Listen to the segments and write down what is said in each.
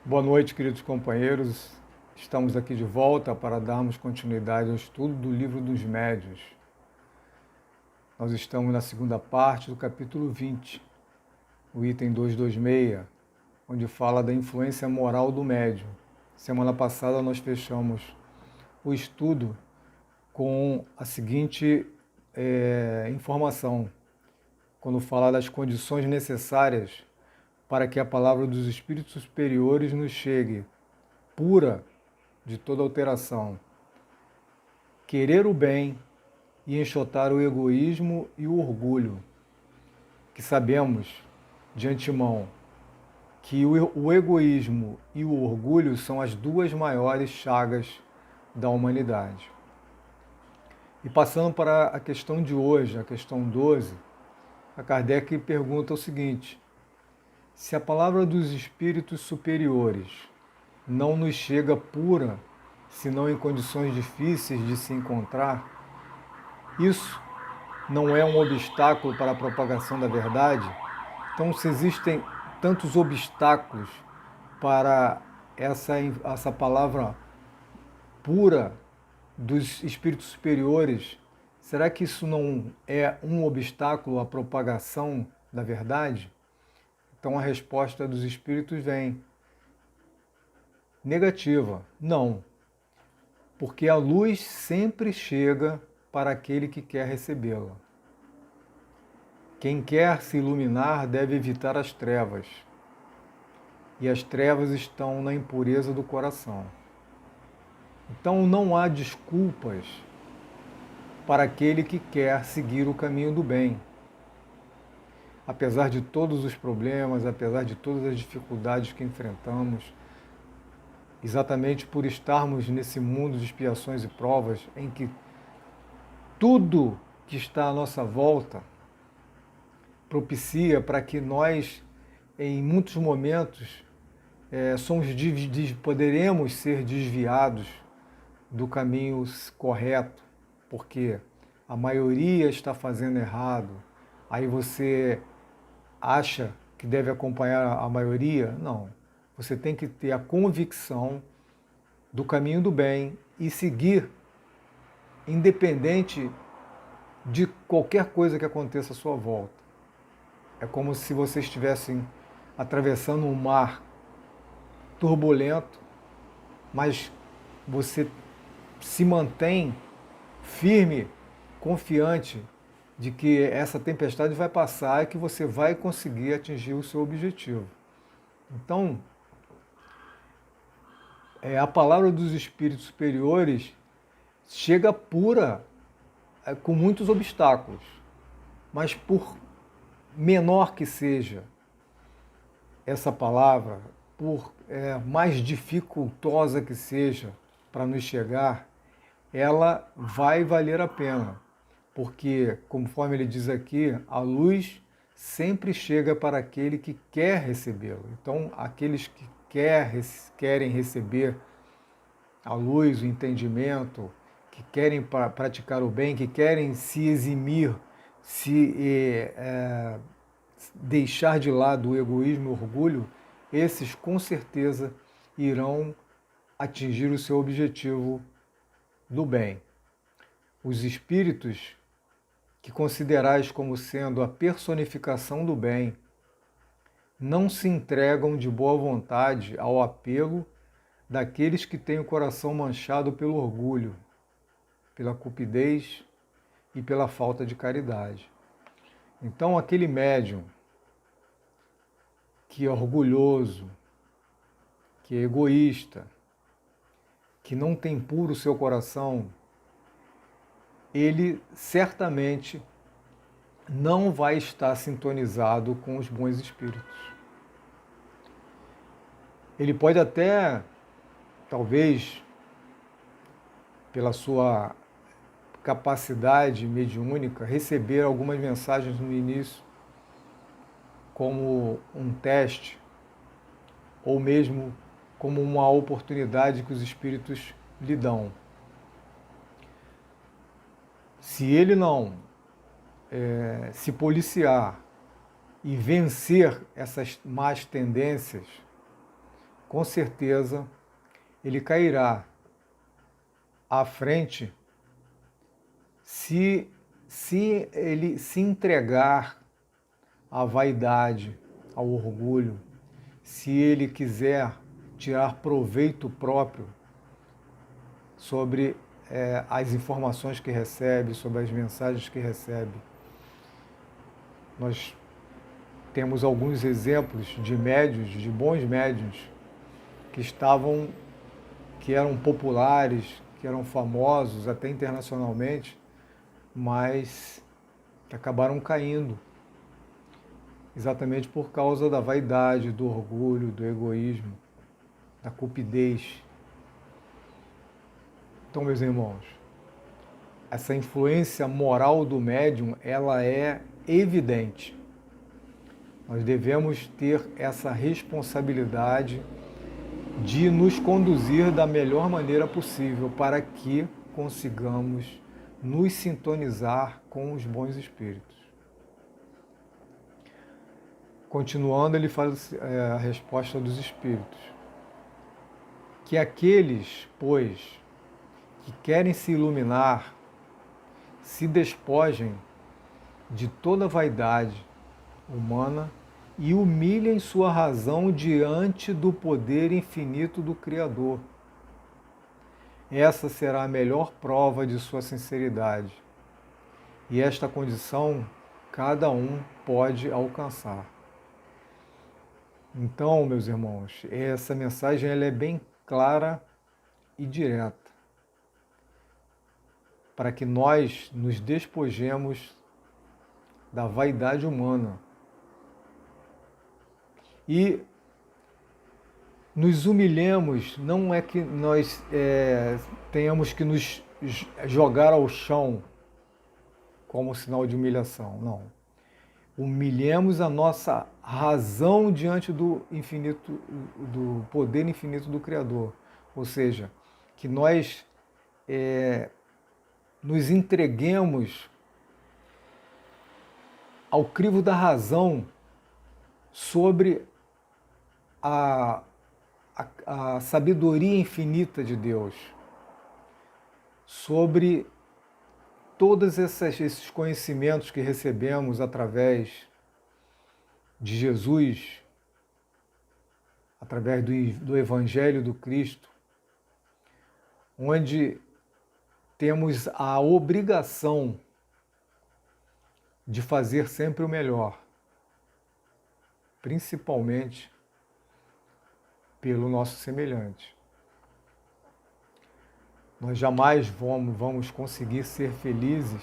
Boa noite, queridos companheiros. Estamos aqui de volta para darmos continuidade ao estudo do Livro dos Médiuns. Nós estamos na segunda parte do capítulo 20, o item 226, onde fala da influência moral do médium. Semana passada nós fechamos o estudo com a seguinte informação, quando fala das condições necessárias para que a palavra dos espíritos superiores nos chegue pura de toda alteração, querer o bem e enxotar o egoísmo e o orgulho, que sabemos de antemão que o egoísmo e o orgulho são as duas maiores chagas da humanidade. E passando para a questão de hoje, a questão 12, a Kardec pergunta o seguinte: se a palavra dos espíritos superiores não nos chega pura, senão em condições difíceis de se encontrar, isso não é um obstáculo para a propagação da verdade? Então, se existem tantos obstáculos para essa palavra pura dos espíritos superiores, será que isso não é um obstáculo à propagação da verdade? Então a resposta dos espíritos vem negativa, não, porque a luz sempre chega para aquele que quer recebê-la. Quem quer se iluminar deve evitar as trevas, e as trevas estão na impureza do coração. Então não há desculpas para aquele que quer seguir o caminho do bem. Apesar de todos os problemas, apesar de todas as dificuldades que enfrentamos, exatamente por estarmos nesse mundo de expiações e provas, em que tudo que está à nossa volta propicia para que nós, em muitos momentos, poderemos ser desviados do caminho correto, porque a maioria está fazendo errado. Aí você acha que deve acompanhar a maioria? Não. Você tem que ter a convicção do caminho do bem e seguir, independente de qualquer coisa que aconteça à sua volta. É como se você estivesse atravessando um mar turbulento, mas você se mantém firme, confiante de que essa tempestade vai passar e que você vai conseguir atingir o seu objetivo. Então, a palavra dos espíritos superiores chega pura, com muitos obstáculos, mas por menor que seja essa palavra, por mais dificultosa que seja para nos chegar, ela vai valer a pena, porque, conforme ele diz aqui, a luz sempre chega para aquele que quer recebê-lo. Então, aqueles que querem receber a luz, o entendimento, que querem praticar o bem, que querem se eximir, deixar de lado o egoísmo e o orgulho, esses com certeza irão atingir o seu objetivo do bem. Os espíritos que considerais como sendo a personificação do bem não se entregam de boa vontade ao apelo daqueles que têm o coração manchado pelo orgulho, pela cupidez e pela falta de caridade. Então, aquele médium que é orgulhoso, que é egoísta, que não tem puro o seu coração, ele certamente não vai estar sintonizado com os bons espíritos. Ele pode até, talvez, pela sua capacidade mediúnica, receber algumas mensagens no início, como um teste, ou mesmo como uma oportunidade que os espíritos lhe dão. Se ele não se policiar e vencer essas más tendências, com certeza ele cairá à frente se ele se entregar à vaidade, ao orgulho, se ele quiser tirar proveito próprio sobre as informações que recebe, sobre as mensagens que recebe. Nós temos alguns exemplos de médiuns, de bons médiuns, que eram populares, que eram famosos até internacionalmente, mas que acabaram caindo, exatamente por causa da vaidade, do orgulho, do egoísmo, da cupidez. Então, meus irmãos, essa influência moral do médium, ela é evidente. Nós devemos ter essa responsabilidade de nos conduzir da melhor maneira possível para que consigamos nos sintonizar com os bons espíritos. Continuando, ele faz a resposta dos espíritos. Que aqueles, pois, que querem se iluminar, se despojem de toda vaidade humana e humilhem sua razão diante do poder infinito do Criador. Essa será a melhor prova de sua sinceridade. E esta condição cada um pode alcançar. Então, meus irmãos, essa mensagem ela é bem clara e direta, para que nós nos despojemos da vaidade humana e nos humilhemos. Não é que nós tenhamos que nos jogar ao chão como sinal de humilhação, não. Humilhemos a nossa razão diante do infinito, do poder infinito do Criador. Ou seja, que nós nos entreguemos ao crivo da razão sobre a sabedoria infinita de Deus, sobre todos esses conhecimentos que recebemos através de Jesus, através do Evangelho do Cristo, onde temos a obrigação de fazer sempre o melhor, principalmente pelo nosso semelhante. Nós jamais vamos conseguir ser felizes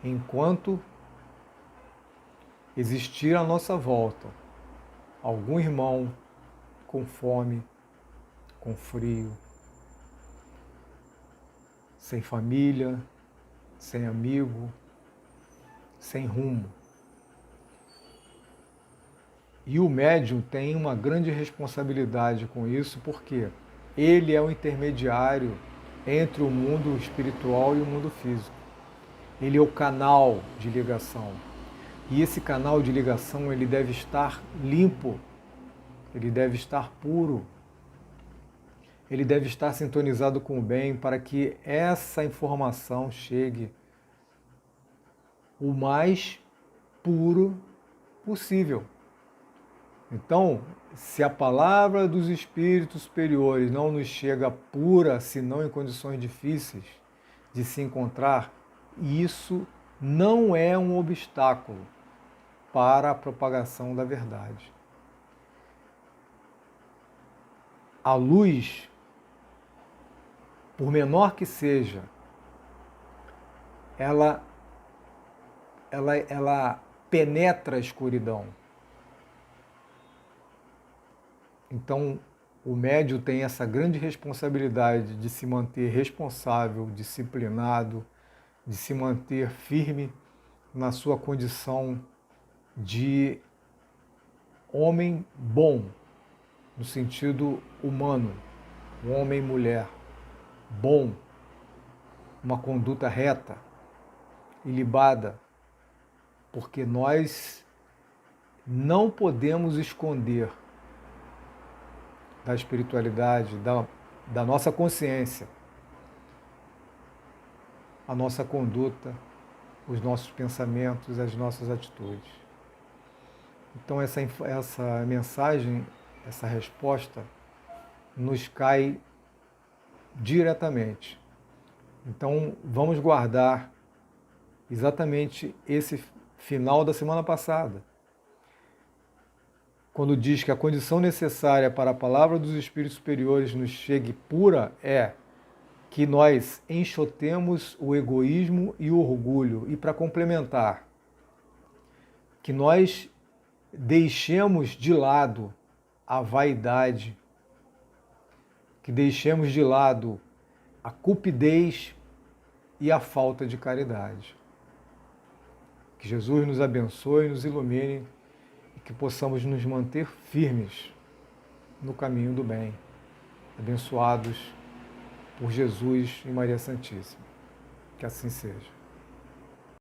enquanto existir à nossa volta algum irmão com fome, com frio, sem família, sem amigo, sem rumo. E o médium tem uma grande responsabilidade com isso, porque ele é o intermediário entre o mundo espiritual e o mundo físico. Ele é o canal de ligação. E esse canal de ligação ele deve estar limpo, ele deve estar puro, ele deve estar sintonizado com o bem para que essa informação chegue o mais puro possível. Então, se a palavra dos espíritos superiores não nos chega pura, senão em condições difíceis de se encontrar, isso não é um obstáculo para a propagação da verdade. A luz, por menor que seja, ela penetra a escuridão. Então, o médium tem essa grande responsabilidade de se manter responsável, disciplinado, de se manter firme na sua condição de homem bom, no sentido humano, um homem e mulher bom, uma conduta reta, ilibada, porque nós não podemos esconder da espiritualidade, da nossa consciência, a nossa conduta, os nossos pensamentos, as nossas atitudes. Então essa mensagem, essa resposta, nos cai diretamente. Então vamos guardar exatamente esse final da semana passada, quando diz que a condição necessária para a palavra dos Espíritos superiores nos chegue pura é que nós enxotemos o egoísmo e o orgulho, e para complementar, que nós deixemos de lado a vaidade, que deixemos de lado a cupidez e a falta de caridade. Que Jesus nos abençoe e nos ilumine e que possamos nos manter firmes no caminho do bem, abençoados por Jesus e Maria Santíssima. Que assim seja.